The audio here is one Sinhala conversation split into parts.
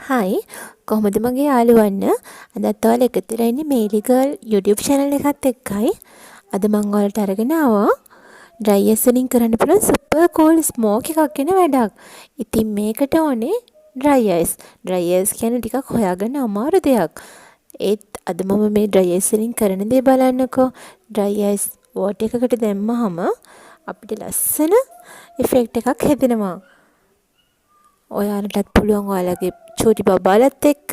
හයි කොහොමද මගේ යාළුවන්න අදත් ඔයාලා එකතු වෙලා ඉන්නේ මේලි ගර්ල් YouTube channel එකත් එක්කයි. අද මම ඔයාලට අරගෙන ආවා dry ice වලින් කරන්න පුළුවන් super cool smoke එකක් ගැන වැඩක්. ඉතින් මේකට ඕනේ dry ice. dry ice කියන්නේ ටිකක් හොයාගන්න අමාරු දෙයක්. ඒත් අද මම මේ dry ice වලින් කරන දේ බලන්නකෝ. dry ice water එකකට දැම්මහම අපිට ලස්සන effect එකක් හැදෙනවා. ඔයාලටත් පුළුවන් ඔයාලගේ චූටි බබාලත් එක්ක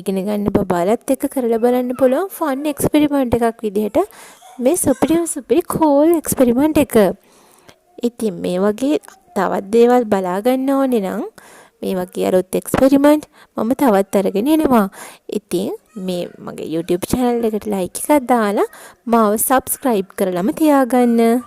ඉගෙන ගන්න බබාලත් එක්ක කරලා බලන්න පුළුවන් ෆන් එක්ස්පෙරිමන්ට් එකක් විදිහට මේ සුපිරි කූල් එක්ස්පෙරිමන්ට් එක. ඉතින් මේ වගේ තවත් දේවල් බලා ගන්න ඕනේ නම් මේ වගේ අලුත් එක්ස්පෙරිමන්ට් මම තවත් අරගෙන එනවා. ඉතින් මේ මගේ YouTube channel එකට like එකක් දාලා මාව subscribe කරලම තියාගන්න.